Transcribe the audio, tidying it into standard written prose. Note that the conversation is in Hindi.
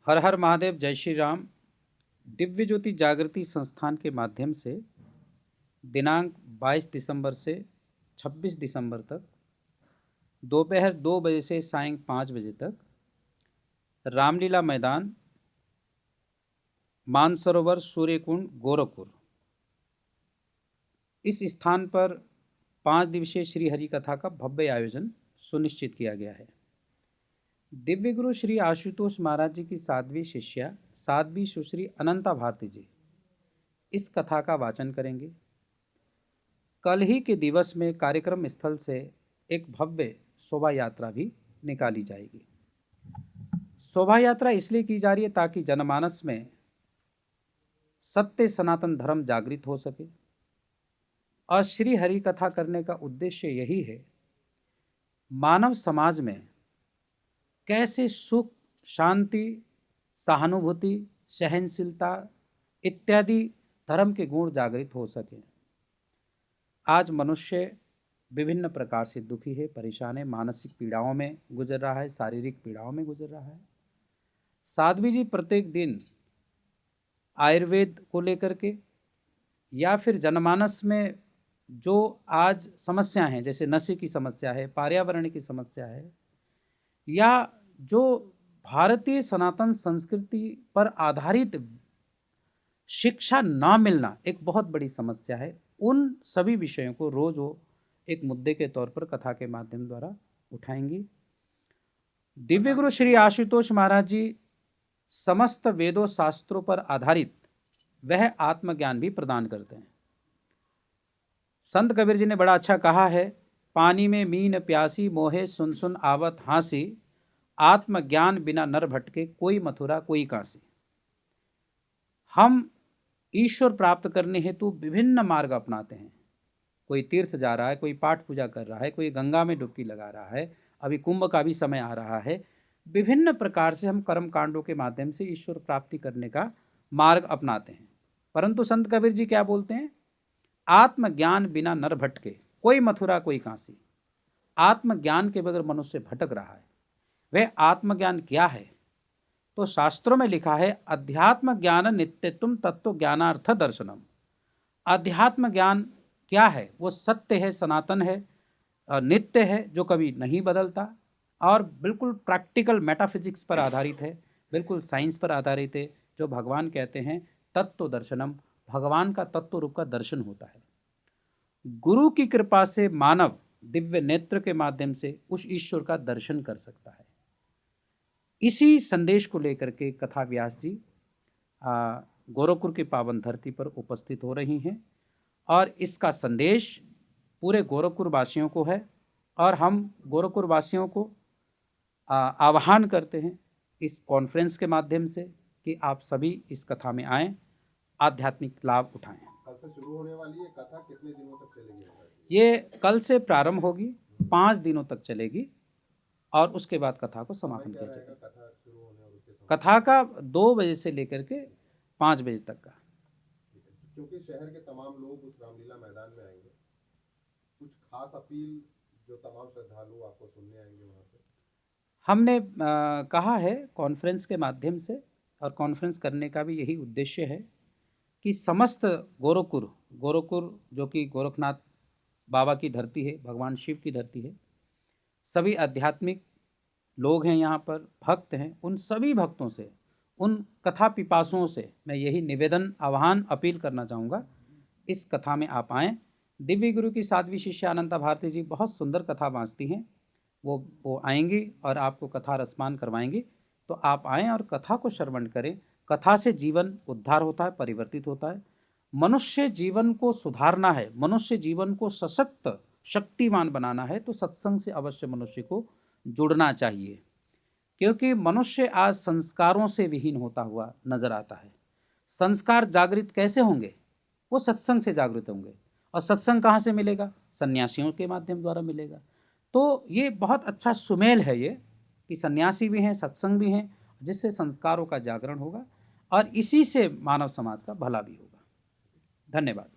हर हर महादेव, जय श्री राम। दिव्य ज्योति जागृति संस्थान के माध्यम से दिनांक 22 दिसंबर से 26 दिसंबर तक दोपहर 2 बजे से सायं 5 बजे तक रामलीला मैदान, मानसरोवर, सूर्यकुंड, गोरखपुर, इस स्थान पर 5 दिवसीय श्री हरि कथा का भव्य आयोजन सुनिश्चित किया गया है। दिव्य गुरु श्री आशुतोष महाराज जी की साध्वी शिष्या साध्वी सुश्री अनंता भारती जी इस कथा का वाचन करेंगे। कल ही के दिवस में कार्यक्रम स्थल से एक भव्य शोभा यात्रा भी निकाली जाएगी। शोभा यात्रा इसलिए की जा रही है ताकि जनमानस में सत्य सनातन धर्म जागृत हो सके और श्री हरि कथा करने का उद्देश्य यही है, मानव समाज में कैसे सुख, शांति, सहानुभूति, सहनशीलता इत्यादि धर्म के गुण जागृत हो सके। आज मनुष्य विभिन्न प्रकार से दुखी है, परेशान है, मानसिक पीड़ाओं में गुजर रहा है, शारीरिक पीड़ाओं में गुजर रहा है। साध्वी जी प्रत्येक दिन आयुर्वेद को लेकर के या फिर जनमानस में जो आज समस्याएं हैं, जैसे नशे की समस्या है, पर्यावरण की समस्या है, या जो भारतीय सनातन संस्कृति पर आधारित शिक्षा ना मिलना एक बहुत बड़ी समस्या है, उन सभी विषयों को रोज वो एक मुद्दे के तौर पर कथा के माध्यम द्वारा उठाएंगी। दिव्य गुरु श्री आशुतोष महाराज जी समस्त वेदों शास्त्रों पर आधारित वह आत्मज्ञान भी प्रदान करते हैं। संत कबीर जी ने बड़ा अच्छा कहा है, पानी में मीन प्यासी, मोहे सुन सुन आवत हांसी, आत्मज्ञान बिना नर भटके, कोई मथुरा कोई काशी। हम ईश्वर प्राप्त करने हेतु विभिन्न मार्ग अपनाते हैं। कोई तीर्थ जा रहा है, कोई पाठ पूजा कर रहा है, कोई गंगा में डुबकी लगा रहा है, अभी कुंभ का भी समय आ रहा है। विभिन्न प्रकार से हम कर्म कांडों के माध्यम से ईश्वर प्राप्ति करने का मार्ग अपनाते हैं। परंतु संत कबीर जी क्या बोलते हैं? आत्मज्ञान बिना नर भटके, कोई मथुरा कोई काशी। आत्मज्ञान के बगैर मनुष्य भटक रहा है। वह आत्मज्ञान क्या है? तो शास्त्रों में लिखा है, अध्यात्म ज्ञान नित्यत्वम तत्व ज्ञानार्थ दर्शनम। अध्यात्म ज्ञान क्या है? वो सत्य है, सनातन है, नित्य है, जो कभी नहीं बदलता और बिल्कुल प्रैक्टिकल मेटाफिजिक्स पर आधारित है, बिल्कुल साइंस पर आधारित है। जो भगवान कहते हैं तत्व दर्शनम, भगवान का तत्व रूप का दर्शन होता है। गुरु की कृपा से मानव दिव्य नेत्र के माध्यम से उस ईश्वर का दर्शन कर सकता है। इसी संदेश को लेकर के कथा व्यास जी गोरखपुर की पावन धरती पर उपस्थित हो रही हैं और इसका संदेश पूरे गोरखपुर वासियों को है और हम गोरखपुर वासियों को आह्वान करते हैं इस कॉन्फ्रेंस के माध्यम से कि आप सभी इस कथा में आएं, आध्यात्मिक लाभ उठाएं। कल से शुरू होने वाली ये कथा कितने दिनों तक चलेगी? ये कल से प्रारंभ होगी, 5 दिनों तक चलेगी और उसके बाद कथा को समापन किया जाएगा। कथा का 2 बजे से लेकर के 5 बजे तक का। क्योंकि शहर के तमाम लोग उस रामलीला मैदान में आएंगे, कुछ खास अपील जो तमाम श्रद्धालु आपको सुनने आएंगे वहाँ पे? हमने कहा है कॉन्फ्रेंस के माध्यम से, और कॉन्फ्रेंस करने का भी यही उद्देश्य है कि समस्त गोरखपुर जो कि गोरखनाथ बाबा की धरती है, भगवान शिव की धरती है, सभी आध्यात्मिक लोग हैं यहाँ पर, भक्त हैं, उन सभी भक्तों से, उन कथा पिपासुओं से मैं यही निवेदन, आह्वान, अपील करना चाहूँगा, इस कथा में आप आएँ। दिव्य गुरु की साध्वी शिष्या अनंता भारती जी बहुत सुंदर कथा बाँचती हैं, वो आएंगी और आपको कथा रसपान करवाएंगी। तो आप आएँ और कथा को श्रवण करें। कथा से जीवन उद्धार होता है, परिवर्तित होता है। मनुष्य जीवन को सुधारना है, मनुष्य जीवन को सशक्त शक्तिमान बनाना है तो सत्संग से अवश्य मनुष्य को जुड़ना चाहिए, क्योंकि मनुष्य आज संस्कारों से विहीन होता हुआ नजर आता है। संस्कार जागृत कैसे होंगे? वो सत्संग से जागृत होंगे। और सत्संग कहाँ से मिलेगा? सन्यासियों के माध्यम द्वारा मिलेगा। तो ये बहुत अच्छा सुमेल है ये कि सन्यासी भी हैं, सत्संग भी हैं, जिससे संस्कारों का जागरण होगा और इसी से मानव समाज का भला भी होगा। धन्यवाद।